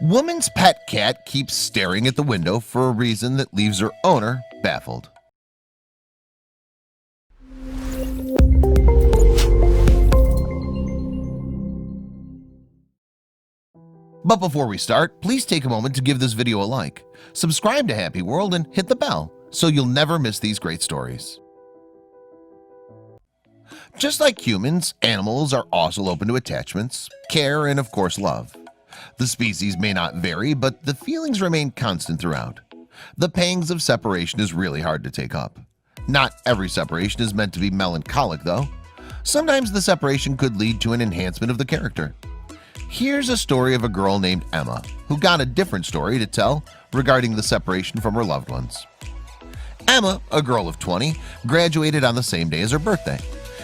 Woman's pet cat keeps staring at the window for a reason that leaves her owner baffled. But before we start, please take a moment to give this video a like, subscribe to HappyWorld, and hit the bell so you'll never miss these great stories. Just like humans, animals are also open to attachments, care, and of course love. The species may not vary, but the feelings remain constant throughout. The pangs of separation is really hard to take up. Not every separation is meant to be melancholic though. Sometimes the separation could lead to an enhancement of the character. Here's a story of a girl named Emma who got a different story to tell regarding the separation from her loved ones. Emma, a girl of 20, graduated on the same day as her birthday.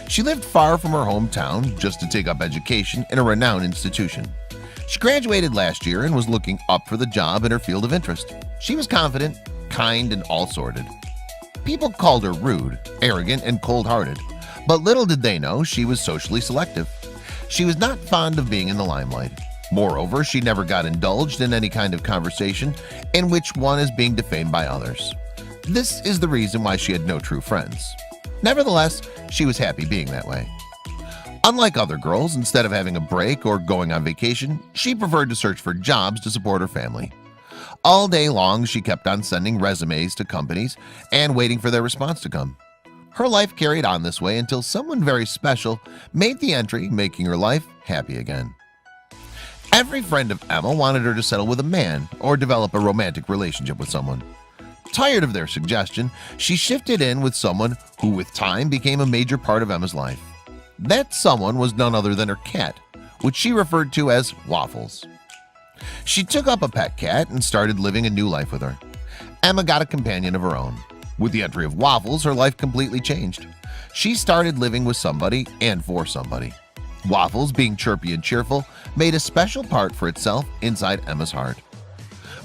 She lived far from her hometown just to take up education in a renowned institution. She graduated last year and was looking up for the job in her field of interest. She was confident, kind, and all-sorted. People called her rude, arrogant, and cold-hearted, but little did they know she was socially selective. She was not fond of being in the limelight. Moreover, she never got indulged in any kind of conversation in which one is being defamed by others. This is the reason why she had no true friends. Nevertheless, she was happy being that way. Unlike other girls, instead of having a break or going on vacation, she preferred to search for jobs to support her family. All day long, she kept on sending resumes to companies and waiting for their response to come. Her life carried on this way until someone very special made the entry, making her life happy again. Every friend of Emma wanted her to settle with a man or develop a romantic relationship with someone. Tired of their suggestion, she shifted in with someone who with time became a major part of Emma's life. That someone was none other than her cat, which she referred to as Waffles. She took up a pet cat and started living a new life with her. Emma got a companion of her own. With the entry of Waffles, her life completely changed. She started living with somebody and for somebody. Waffles, being chirpy and cheerful, made a special part for itself inside Emma's heart.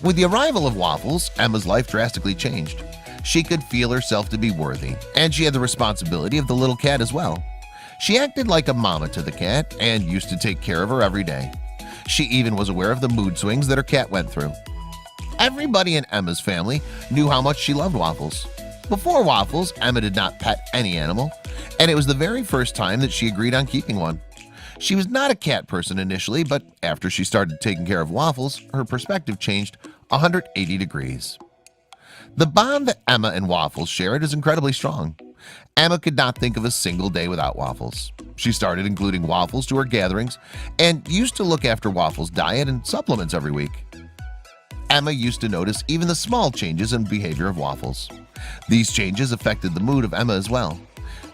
With the arrival of Waffles, Emma's life drastically changed. She could feel herself to be worthy, and she had the responsibility of the little cat as well. She acted like a mama to the cat and used to take care of her every day. She even was aware of the mood swings that her cat went through. Everybody in Emma's family knew how much she loved Waffles. Before Waffles, Emma did not pet any animal, and it was the very first time that she agreed on keeping one. She was not a cat person initially, but after she started taking care of Waffles, her perspective changed 180 degrees. The bond that Emma and Waffles shared is incredibly strong. Emma could not think of a single day without Waffles. She started including Waffles to her gatherings and used to look after Waffles' diet and supplements every week. Emma used to notice even the small changes in behavior of Waffles. These changes affected the mood of Emma as well.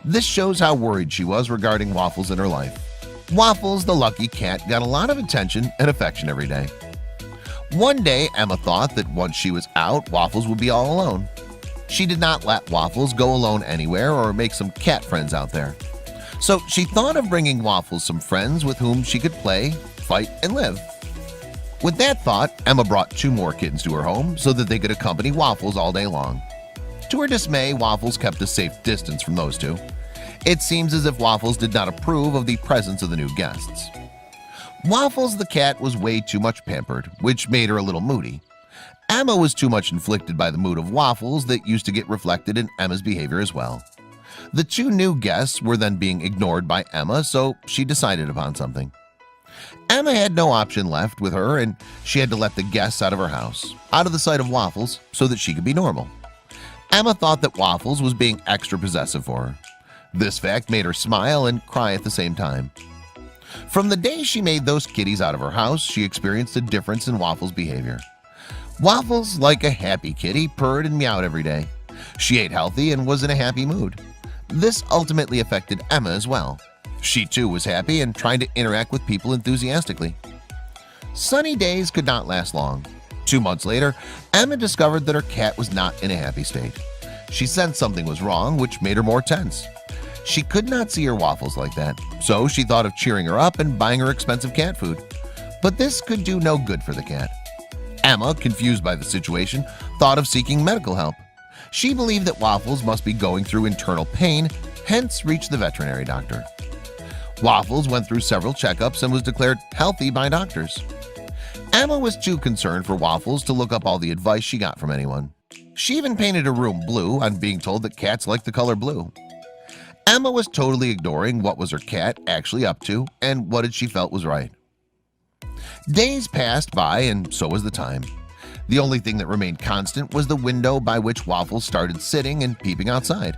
This shows how worried she was regarding Waffles in her life. Waffles, the lucky cat, got a lot of attention and affection every day. One day, Emma thought that once she was out, Waffles would be all alone. She did not let Waffles go alone anywhere or make some cat friends out there. So she thought of bringing Waffles some friends with whom she could play, fight, and live. With that thought, Emma brought 2 more kittens to her home so that they could accompany Waffles all day long. To her dismay, Waffles kept a safe distance from those 2. It seems as if Waffles did not approve of the presence of the new guests. Waffles the cat was way too much pampered, which made her a little moody. Emma was too much inflicted by the mood of Waffles that used to get reflected in Emma's behavior as well. The 2 new guests were then being ignored by Emma, so she decided upon something. Emma had no option left with her, and she had to let the guests out of her house, out of the sight of Waffles, so that she could be normal. Emma thought that Waffles was being extra possessive for her. This fact made her smile and cry at the same time. From the day she made those kitties out of her house, she experienced a difference in Waffles' behavior. Waffles, like a happy kitty, purred and meowed every day. She ate healthy and was in a happy mood. This ultimately affected Emma as well. She too was happy and trying to interact with people enthusiastically. Sunny days could not last long. 2 months later, Emma discovered that her cat was not in a happy state. She sensed something was wrong, which made her more tense. She could not see her Waffles like that, so she thought of cheering her up and buying her expensive cat food. But this could do no good for the cat. Emma, confused by the situation, thought of seeking medical help. She believed that Waffles must be going through internal pain, hence reached the veterinary doctor. Waffles went through several checkups and was declared healthy by doctors. Emma was too concerned for Waffles to look up all the advice she got from anyone. She even painted her room blue on being told that cats like the color blue. Emma was totally ignoring what was her cat actually up to and what she felt was right. Days passed by and so was the time. The only thing that remained constant was the window by which Waffles started sitting and peeping outside.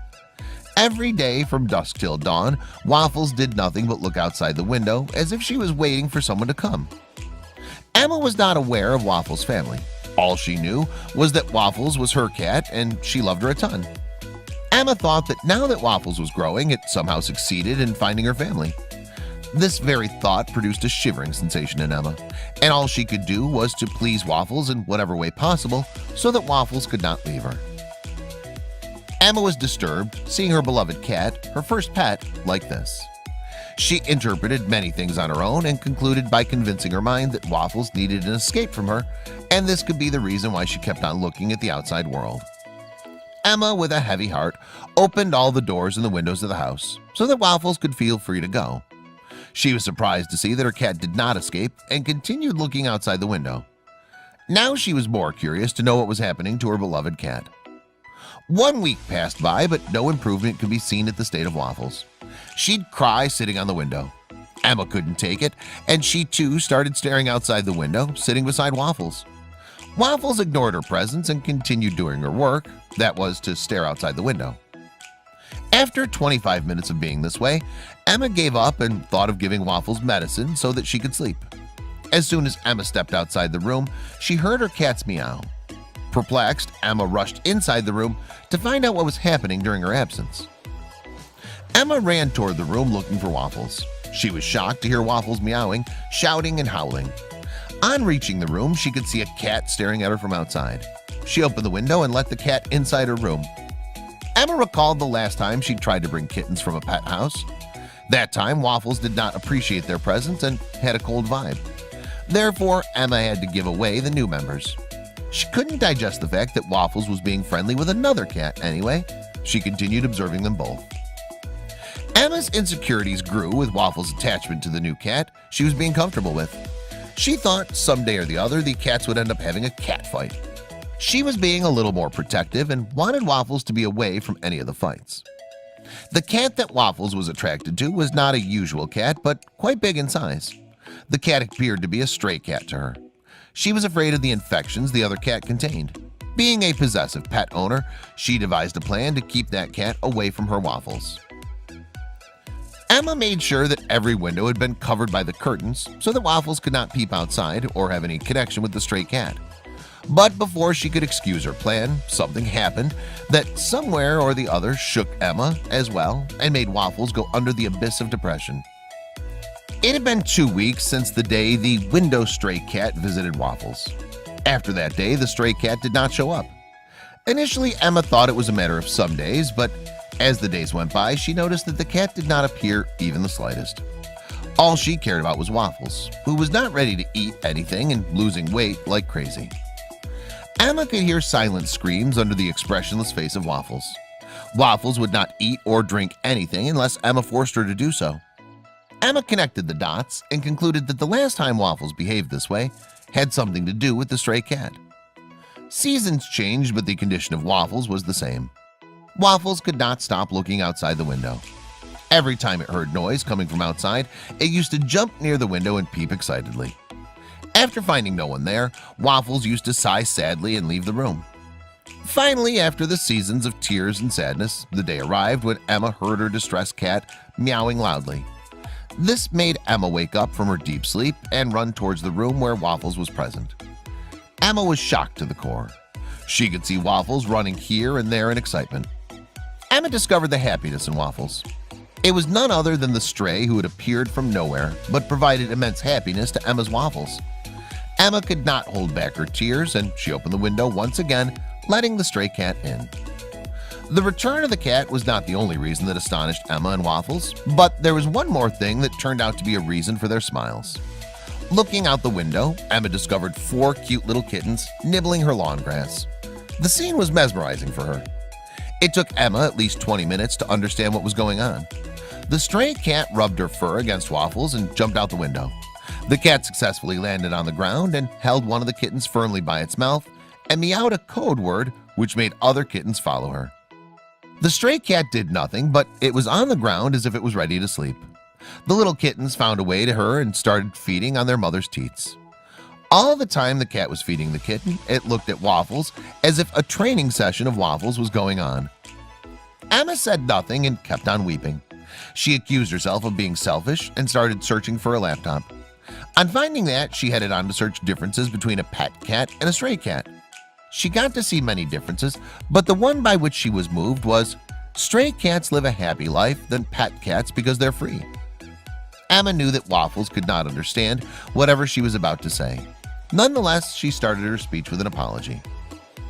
Every day from dusk till dawn, Waffles did nothing but look outside the window as if she was waiting for someone to come. Emma was not aware of Waffles' family. All she knew was that Waffles was her cat and she loved her a ton. Emma thought that now that Waffles was growing, it somehow succeeded in finding her family. This very thought produced a shivering sensation in Emma, and all she could do was to please Waffles in whatever way possible so that Waffles could not leave her. Emma was disturbed seeing her beloved cat, her first pet, like this. She interpreted many things on her own and concluded by convincing her mind that Waffles needed an escape from her, and this could be the reason why she kept on looking at the outside world. Emma, with a heavy heart, opened all the doors and the windows of the house so that Waffles could feel free to go. She was surprised to see that her cat did not escape and continued looking outside the window. Now she was more curious to know what was happening to her beloved cat. 1 week passed by, but no improvement could be seen at the state of Waffles. She'd cry sitting on the window. Emma couldn't take it, and she too started staring outside the window, sitting beside Waffles. Waffles ignored her presence and continued doing her work, that was to stare outside the window. After 25 minutes of being this way, Emma gave up and thought of giving Waffles medicine so that she could sleep. As soon as Emma stepped outside the room, she heard her cat's meow. Perplexed, Emma rushed inside the room to find out what was happening during her absence. Emma ran toward the room looking for Waffles. She was shocked to hear Waffles meowing, shouting, and howling. On reaching the room, she could see a cat staring at her from outside. She opened the window and let the cat inside her room. Emma recalled the last time she tried to bring kittens from a pet house. That time, Waffles did not appreciate their presence and had a cold vibe. Therefore, Emma had to give away the new members. She couldn't digest the fact that Waffles was being friendly with another cat anyway. She continued observing them both. Emma's insecurities grew with Waffles' attachment to the new cat she was being comfortable with. She thought someday or the other the cats would end up having a cat fight. She was being a little more protective and wanted Waffles to be away from any of the fights. The cat that Waffles was attracted to was not a usual cat, but quite big in size. The cat appeared to be a stray cat to her. She was afraid of the infections the other cat contained. Being a possessive pet owner, she devised a plan to keep that cat away from her Waffles. Emma made sure that every window had been covered by the curtains so that Waffles could not peep outside or have any connection with the stray cat. But before she could excuse her plan, something happened that somewhere or the other shook Emma as well and made Waffles go under the abyss of depression. It had been 2 weeks since the day the window stray cat visited Waffles. After that day, the stray cat did not show up. Initially, Emma thought it was a matter of some days, but as the days went by, she noticed that the cat did not appear even the slightest. All she cared about was Waffles, who was not ready to eat anything and losing weight like crazy. Emma could hear silent screams under the expressionless face of Waffles. Waffles would not eat or drink anything unless Emma forced her to do so. Emma connected the dots and concluded that the last time Waffles behaved this way had something to do with the stray cat. Seasons changed, but the condition of Waffles was the same. Waffles could not stop looking outside the window. Every time it heard noise coming from outside, it used to jump near the window and peep excitedly. After finding no one there, Waffles used to sigh sadly and leave the room. Finally, after the seasons of tears and sadness, the day arrived when Emma heard her distressed cat meowing loudly. This made Emma wake up from her deep sleep and run towards the room where Waffles was present. Emma was shocked to the core. She could see Waffles running here and there in excitement. Emma discovered the happiness in Waffles. It was none other than the stray who had appeared from nowhere but provided immense happiness to Emma's Waffles. Emma could not hold back her tears and she opened the window once again, letting the stray cat in. The return of the cat was not the only reason that astonished Emma and Waffles, but there was one more thing that turned out to be a reason for their smiles. Looking out the window, Emma discovered 4 cute little kittens nibbling her lawn grass. The scene was mesmerizing for her. It took Emma at least 20 minutes to understand what was going on. The stray cat rubbed her fur against Waffles and jumped out the window. The cat successfully landed on the ground and held one of the kittens firmly by its mouth and meowed a code word which made other kittens follow her. The stray cat did nothing, but it was on the ground as if it was ready to sleep. The little kittens found a way to her and started feeding on their mother's teats. All the time the cat was feeding the kitten, it looked at Waffles as if a training session of Waffles was going on. Emma said nothing and kept on weeping. She accused herself of being selfish and started searching for a laptop. On finding that, she headed on to search differences between a pet cat and a stray cat. She got to see many differences, but the one by which she was moved was stray cats live a happy life than pet cats because they're free. Emma knew that Waffles could not understand whatever she was about to say. Nonetheless, she started her speech with an apology.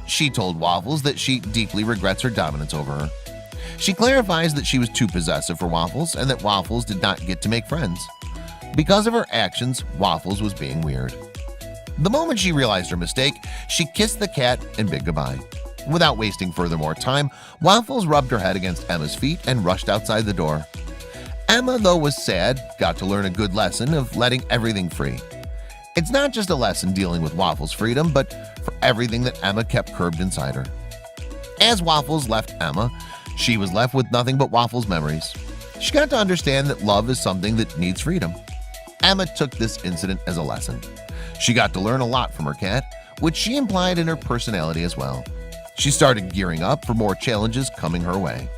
She told Waffles that she deeply regrets her dominance over her. She clarifies that she was too possessive for Waffles and that Waffles did not get to make friends. Because of her actions, Waffles was being weird. The moment she realized her mistake, she kissed the cat and bid goodbye. Without wasting further more time, Waffles rubbed her head against Emma's feet and rushed outside the door. Emma, though was sad, got to learn a good lesson of letting everything free. It's not just a lesson dealing with Waffles' freedom, but for everything that Emma kept curbed inside her. As Waffles left Emma, she was left with nothing but Waffles' memories. She got to understand that love is something that needs freedom. Emma took this incident as a lesson. She got to learn a lot from her cat, which she implied in her personality as well. She started gearing up for more challenges coming her way.